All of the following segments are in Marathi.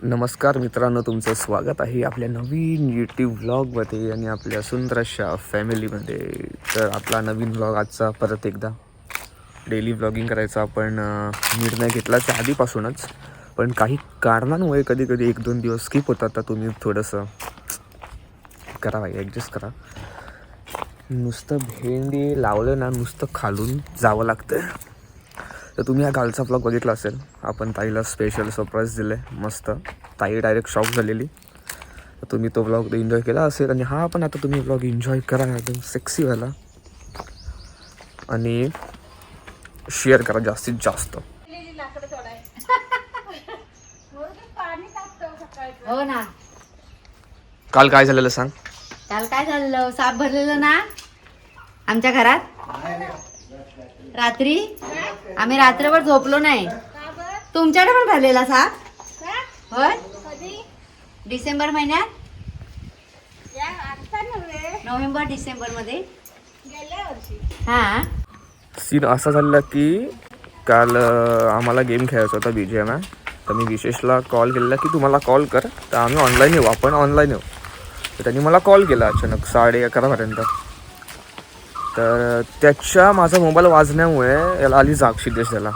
नमस्कार मित्रांनो, तुमचं स्वागत आहे आपल्या नवीन यूट्यूब व्लॉगमध्ये आणि आपल्या सुंदर अशा फॅमिलीमध्ये. तर आपला नवीन व्लॉग आजचा परत एकदा डेली व्लॉगिंग करायचा आपण निर्णय घेतला त्या आधीपासूनच, पण काही कारणांमुळे कधी कधी 1-2 दिवस स्किप होतात. तर तुम्ही थोडंसं करा भाई, ॲडजस्ट करा. नुसतं भेंडी लावलं ना, नुसतं खालून जावं लागतं. तर तुम्ही हा कालचा व्लॉग बघितला असेल. आपण ताईला स्पेशल सरप्राईज दिलं आहे मस्त. ताई डायरेक्ट शॉक झालेली. तर तुम्ही तो व्लॉग एन्जॉय केला असेल आणि हा पण आता तुम्ही व्लॉग एन्जॉय करा एकदम सेक्सी व्हायला आणि शेअर करा जास्तीत जास्त. हो ना. काल काय झालेलं सांग. काल काय झालं, साप भरलेलं ना आमच्या घरात. रात्री आम्ही रात्रभर झोपलो नाही. तुमच्याकडे पण भरलेला साप होय? डिसेंबर महिन्यात, नोव्हेंबर डिसेंबर मध्ये हा. सीन असा झालेला की काल आम्हाला गेम खेळायचा होता BGMI. तर मी विशेषला कॉल केलेला की तुम्हाला कॉल कर, तर आम्ही ऑनलाईन येऊ, आपण ऑनलाईन येऊ. तर त्यांनी मला कॉल केला अचानक 11:30 तर त्याच्या माझा मोबाईल वाजण्यामुळे याला आली जाग सिद्धेश त्याला.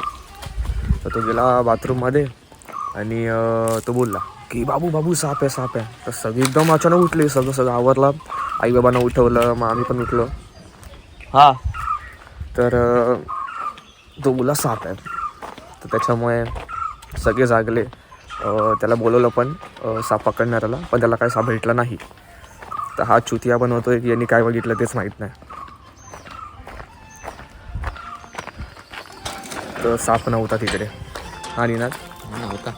तर तो गेला बाथरूममध्ये आणि तो बोलला की बाबू बाबू साप आहे साप आहे. तर सगळी एकदम अचानक उठली, सगळं आवरलं, आईबाबांना उठवलं, मग आम्ही पण उठलो. हां, तर तो बोला साप आहे. तर त्याच्यामुळे सगळे जागले. त्याला बोलवलं पण साप पकडणाऱ्याला, पण त्याला काय साप भेटला नाही. तर हा चुतिया बनवतोय की यांनी काय बघितलं तेच माहीत नाही. तर साप नव्हता तिकडे आणि ना होता.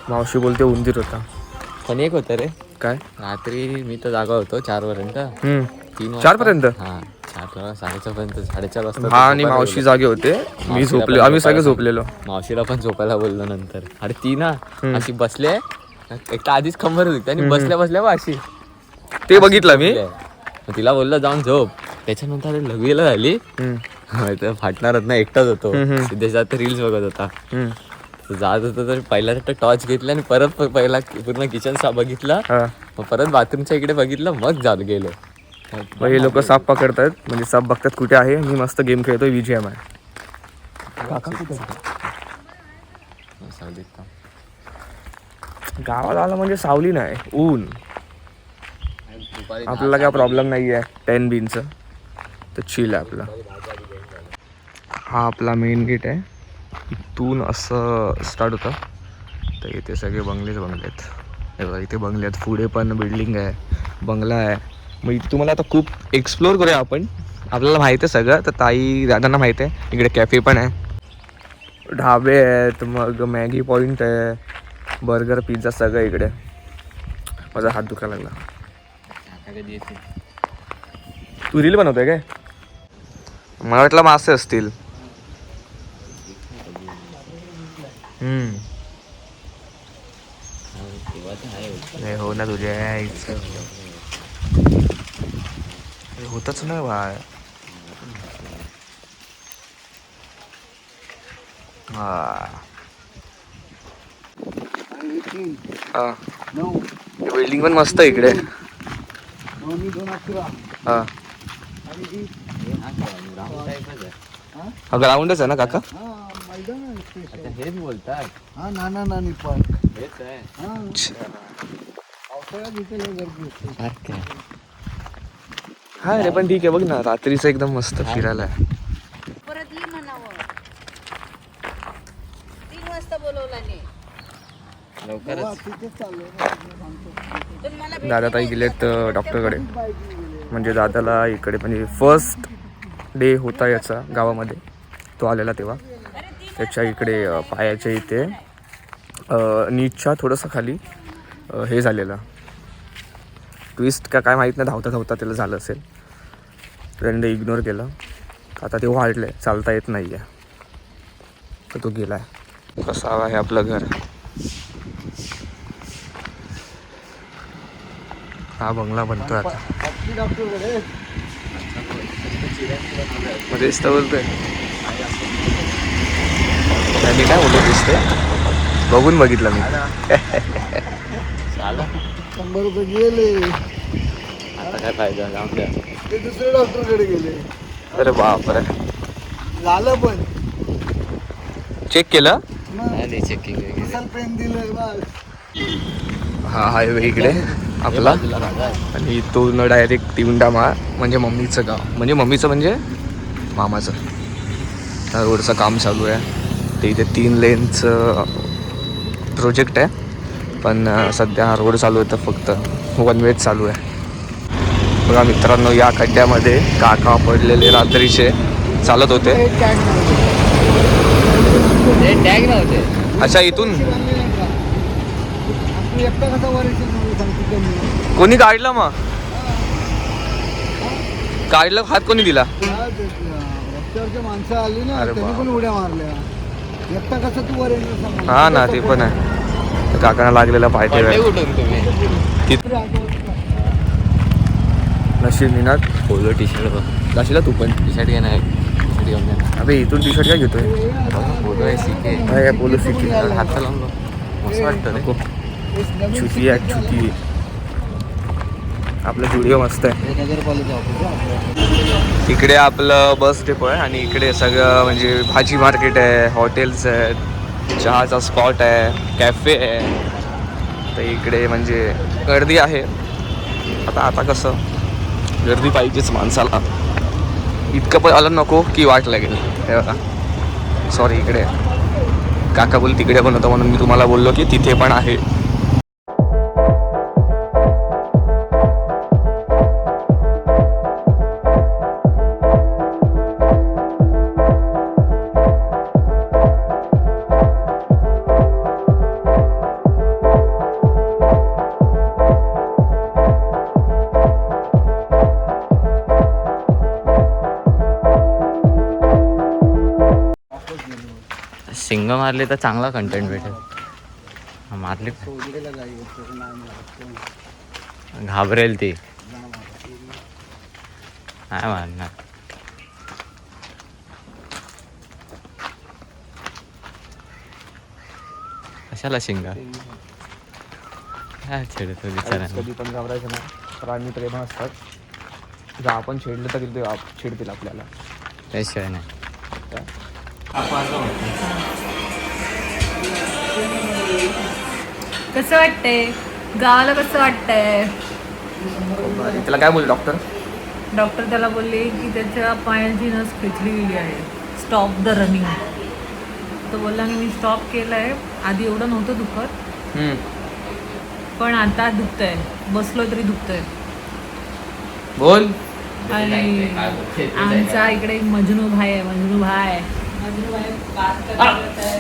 मावशी बोलते उंदीर होता. पण एक होतं रे, काय रात्री मी तर जागा होतो 4 पर्यंत. 4 पर्यंत. हा, 4 4:30 पर्यंत, 4:30 वाजता हा आणि मावशी जागे होते, मी झोपले, आम्ही सगळे झोपलेलो. मावशीला पण झोपायला बोललो नंतर. अरे ती ना अशी बसले, एक तर आधीच खंबर होती आणि बसल्या बसल्या अशी ते बघितलं मी. मग तिला बोललो जाऊन झोप. त्याच्यानंतर लघवीला झाली तर फाटणारच ना, एकटाच होतो. सिद्धेशात रील्स बघत होता. जात होतं तर पहिला टॉर्च घेतला आणि परत पहिला पूर्ण किचन साफ बघितला, मग परत बाथरूमच्या इकडे बघितलं, मग जात गेलो. मग हे लोक साप पकडतात, म्हणजे साप बघतात कुठे आहे. मी मस्त गेम खेळतोय BGMI. गावाला आलं म्हणजे सावली नाही, ऊन. आपल्याला काय प्रॉब्लेम नाही आहे 10 बीनचं, तर चिल आहे आपला. हा आपला मेन गेट आहे. इथून असं स्टार्ट होतं. तर इथे सगळे बंगलेच आहेत. हे बघा, इथे बंगले आहेत, पुढे पण बिल्डिंग आहे, बंगला आहे. मग इथे तुम्हाला आता खूप एक्सप्लोअर करूया आपण. आपल्याला माहिती आहे सगळं, तर ताई दादांना माहिती आहे. इकडे कॅफे पण आहे, ढाबे आहेत, मग मॅगी पॉईंट आहे, बर्गर पिझ्झा सगळं इकडे. माझा हात दुखायला लागला. तू रील बनवतोय काय? मला वाटलं मासे असतील. हो ना, तुझ्या होतच नाही बाय. बिल्डिंग पण मस्त आहे इकडे. हा ग्राउंडच आहे ना काका? हेच बोलतात. हा रे, पण ठीक आहे. बघ ना, रात्रीचं एकदम मस्त फिरायला आहे. परत ये म्हणावं. 3 वाजता बोलवलं दादा ताई गेलेत डॉक्टरकडे. म्हणजे दादाला इकडे म्हणजे फर्स्ट डे होता याचा गावामध्ये, तो आलेला तेव्हा. त्याच्या इकडे पायाच्या इथे नीचच्या थोडंसं खाली हे झालेलं, ट्विस्ट का काय माहीत नाही, धावता धावता त्याला झालं असेल. त्याने इग्नोर केलं. आता ते वाढलं आहे, चालता येत नाही आहे. तर तो गेला आहे. कसं आहे आपलं घर. हा बंगला बनतोय आता. मध्येच तर बोलतोय. काय बोलत दिसते. बघून बघितलं मी. झालं 100 रुपये गेले. आता काय फायदा जाऊन द्या. ते दुसऱ्या डॉक्टरकडे गेले. अरे बापरे. झालं पण चेक केलं. नाही चेकिंग मसाल पेन दिलं बस. हा हायवे इकडे आपला आणि इथून डायरेक्ट तिवंडामाळ म्हणजे मम्मीचं गाव, म्हणजे मम्मीचं म्हणजे मामाचं. त्या रोडचं काम चालू आहे. ते इथे 3 लेनचं प्रोजेक्ट आहे, पण सध्या हा रोड चालू आहे तर फक्त 1 वेच चालू आहे. बघा मित्रांनो, या खड्ड्यामध्ये काका पडलेले रात्रीचे चालत होते. टॅग नव्हते. अच्छा, इथून तू एकटा कसा वर येशील सांगतो कमी. कोणी काढलं? मग काढलं, हात कोणी दिला? रस्त्यावरच्या माणसं आली ना, अरे त्यांनी पण उड्या मारल्या. एकटा कसं तू वर येणार सांग. हा ना, ते पण आहे. काकांना लागलेला पायथे कुठून तुम्ही? नशीब निनाद पोलो टी शर्ट बघ. जाशील तू पण. टी शर्ट घेणार टी शर्ट घेऊन जाणार. अबे इथून टी शर्ट काय घेतोय? पोलो आहे सीके. काय बोलू सिटी हात लावून बघ. मस्त वाटतं रे. छुटी आहे छुटी. आपलं स्टुडिओ मस्त आहे. नगरपालिका ऑफिस. इकडे आपलं बस डेपो आहे आणि इकडे सगळं म्हणजे भाजी मार्केट आहे, हॉटेल्स आहेत, चहाचा स्पॉट आहे, कॅफे आहे. तर इकडे म्हणजे गर्दी आहे. आता कसं गर्दी पाहिजेच माणसाला. इतकं पण आलं नको की वाट लागेल. हे बघा, सॉरी इकडे काका बोल तिकडे पण होतं म्हणून मी तुम्हाला बोललो की तिथे पण आहे. सिंग मारले तर चांगला कंटेंट भेटेल. मारले घाबरेल ती. नाही मारणार. कशाला शिंगा काय छेडतो बिचारा. कधी पण घाबरायचं ना, प्राणी प्रेम असतात. जर आपण छेडलं तर ते छेडतील आपल्याला. त्याशिवाय नाही. कसं वाटतंय गावाला? कसं वाटतंय? त्याला काय बोलले डॉक्टर? डॉक्टर त्याला बोलले की त्याच्या पायाची नस खेचली गेली आहे. Stop the running. तो बोलला की मी स्टॉप केलं आहे. आधी एवढं नव्हतं दुखत, पण आता दुखतंय. बसलो तरी दुखतंय. बोल. आणि आमचा इकडे एक मजनू भाई आहे. मजनू भाई बात करत आहे.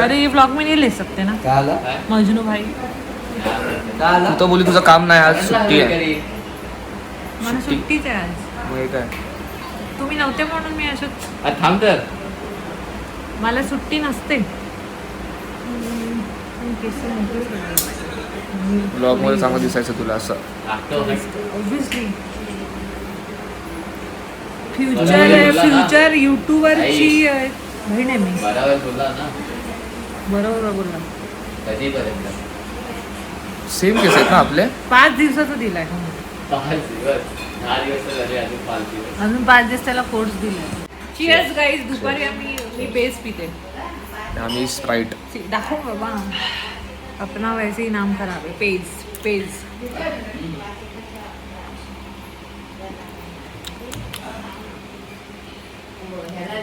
अरे ये ब्लॉग में नहीं ले सकते ना. मजनू भाई तू तर बोली तुझं काम नाही, आज सुट्टी आहे. मला सुट्टीच आहे आज. मग हे काय? तुम्ही नव्हते म्हणून मी असं. थांब तर. मला सुट्टी नसते. ब्लॉग मध्ये चांगलं दिसायचं तुला असं. ऑब्विसली फ्युचर युट्यूबरची बहीण आहे मी. बरोबर बोलला ना. बरोबर बोलला. कधीपर्यंत? सेम केस आहेत ना आपले. 5 दिवसाचं दिलाय. 5 दिवस. 10 दिवस झाले, अजून 5 दिवस. अजून 5 दिवस त्याला कोर्स दिलाय. Cheers guys. दुपारी मी पेज पिते. आम्ही स्प्राईट. दाखव बाबा. अपना वैसे ही नाम खराब है. Page.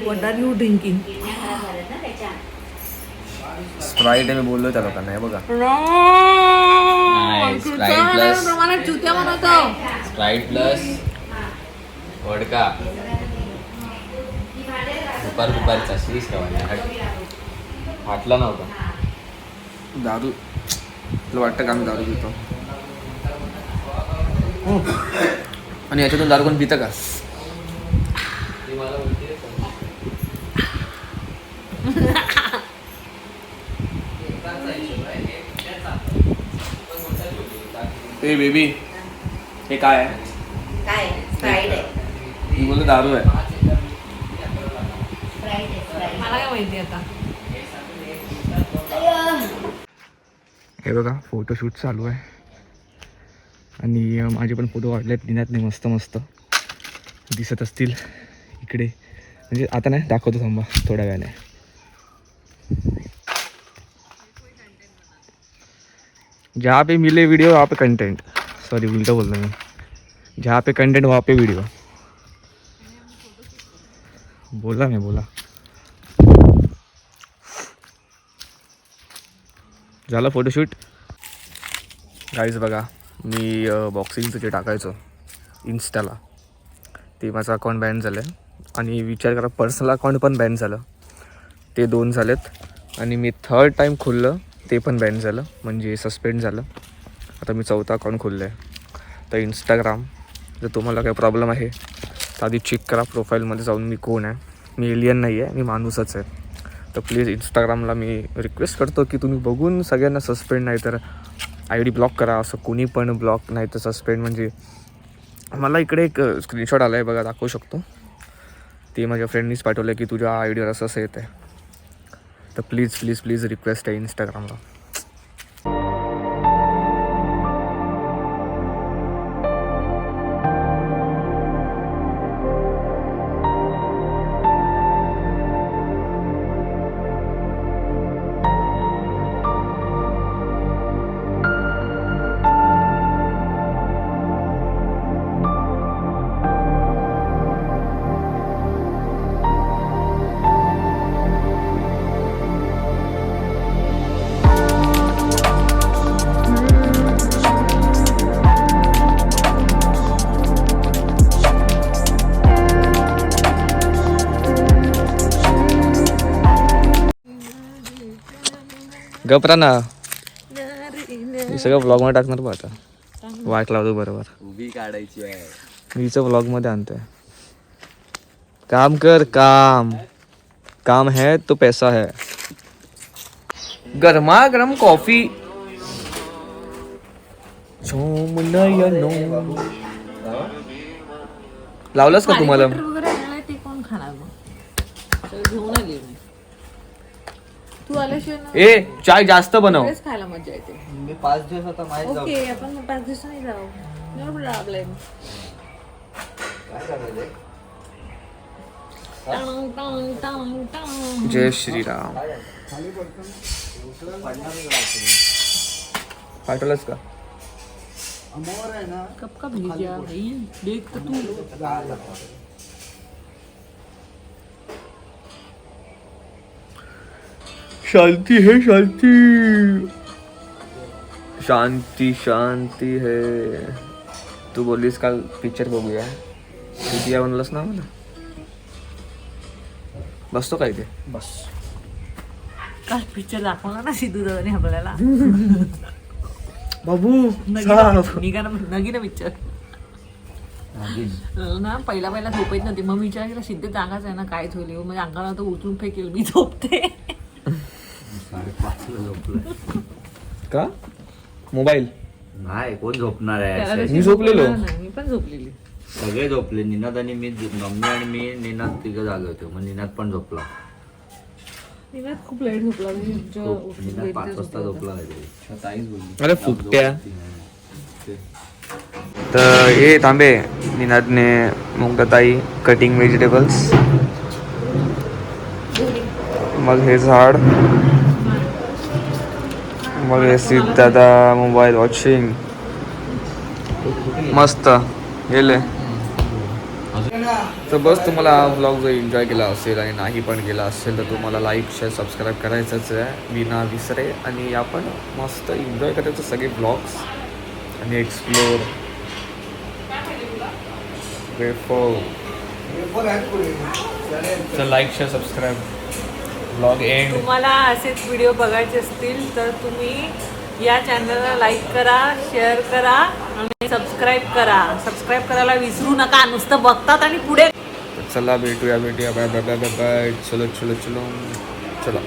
What are you drinking? Sprite आहे, मी बोललो त्या लोकांना. हे बघा, Sprite plus. प्रमाणात चुत्या बनवतो. Sprite plus vodka. दुपारचा शीश हाटला नव्हता. दारू. तुला वाटतं का आम्ही दारू पितो? आणि याच्यातून दारू कोण पितं का? ए बेबी, हे काय आहे? काय स्प्राईट आहे. मी बोलतो दारू आहे. मला काय माहिती आता. हे बघा फोटोशूट चालू आहे आणि माझे पण फोटो वाढलेत लिहिण्यात नाही मस्त मस्त दिसत असतील इकडे. म्हणजे आता नाही दाखवतो, थांबा थोड्या वेळाने. जहाँ पे मिले वीडियो वहाँ पे कंटेंट, सॉरी उल्टा बोल रहा मैं. जहाँ पे कंटेंट वहाँ पे वीडियो. बोला मैं बोला. झालं फोटोशूट. गाईज बघा, मी बॉक्सिंगचं जे टाकायचं इन्स्टाला ते माझं अकाउंट बॅन झालं आहे. आणि विचार करा पर्सनल अकाउंट पण बॅन झालं, ते 2 झालेत. आणि मी 3rd टाईम खुललं ते पण बॅन झालं, म्हणजे सस्पेंड झालं. आता मी 4था अकाउंट खुललं आहे. तर इंस्टाग्राम जर तुम्हाला काही प्रॉब्लेम आहे तर आधी चेक करा प्रोफाईलमध्ये जाऊन मी कोण आहे. मी एलियन नाही आहे, मी माणूसच आहे. तर प्लीज इंस्टाग्रामला मी रिक्वेस्ट करतो की तुम्ही बघून सगळ्यांना सस्पेंड नाही तर आय डी ब्लॉक करा. असं कोणी पण ब्लॉक नाही तर सस्पेंड. म्हणजे मला इकडे एक स्क्रीनशॉट आला आहे बघा, दाखवू शकतो. ते माझ्या फ्रेंडनीच पाठवलं की तुझ्या आय डीवर असं येत आहे. तर प्लीज प्लीज प्लीज रिक्वेस्ट आहे इंस्टाग्रामला. गपरा ना, हे सगळं ब्लॉगमध्ये टाकणार बघ. आता वाट लावतो बरोबर, उभी काढायची आहे. मी हिचं ब्लॉगमध्ये आणतोय. काम कर, काम काम है तो पैसा है. गरमागरम कॉफी. लावलंस का तुम्हाला? वगैरे आणलंय ते कोण खाणार मग? सगळं घेऊन आली मी. तू आल्याशिवाय ना ए चाय जास्त बनव. सगळेच खायला मजा येते. मी 5 दिवस आता माहीत जाऊ. ओके, आपण 5 दिवसांनी जाऊ. एवढं आपलंय. काय करायचं? टांग, टांग, टांग, टांग. जय श्रीराम. पाठवलंस का? अमोर आहे ना, कब का भेजा भाई, देख तो तू. शांति है शांति, शांति शांति है. तू बोललीस काल पिक्चर बघूया, किती म्हणलंस ना मला. बसतो काय ते? बस काल पिक्चर दाखवला ना सिद्धू दादाने आपल्याला. बाबू निघा ना पिक्चर ना. पहिला झोपायच नव्हती, मग विचार केला सिद्धू जागाच आहे ना, कायच होईल म्हणजे अंगाला तर उचलून फेकेल, मी झोपते. 5:30 झोपलोय. का? मोबाईल नाही, कोण झोपणार आहे? मी झोपलेलो. मी पण झोपलेली. सगळे झोपले. निनाद आणि मी, मम्मी आणि मी, निनाद तिघं जागे होते. मग निनाद पण झोपला. निनाद खूप लेट झोपला. निनाद 5 वाजता झोपला काहीतरी. अरे फुकट्या. तर हे थांबे, निनादने मुंगताई कटिंग व्हेजिटेबल्स, मग हे झाड, मग हे सिद्धदादा मोबाईल वॉचिंग. मस्त गेले. तर बस तुम्हाला हा ब्लॉग जर एन्जॉय केला असेल आणि नाही पण केला असेल तर तुम्हाला लाईक शेअर सबस्क्राईब करायचंच आहे विना विसरे. आणि आपण मस्त एन्जॉय करायचं सगळे ब्लॉग्स आणि एक्सप्लोर. तर like share subscribe. Blog end. तुम्हाला असेच व्हिडिओ बघायचे असतील तर तुम्ही या चॅनलला लाईक करा, शेअर करा आणि सबस्क्राईब करा. सबस्क्राईब करायला विसरू नका, नुसतं बघतात आणि पुढे. चला भेटूया बाय बाय बाय बाय. चलो चलो चलो चला.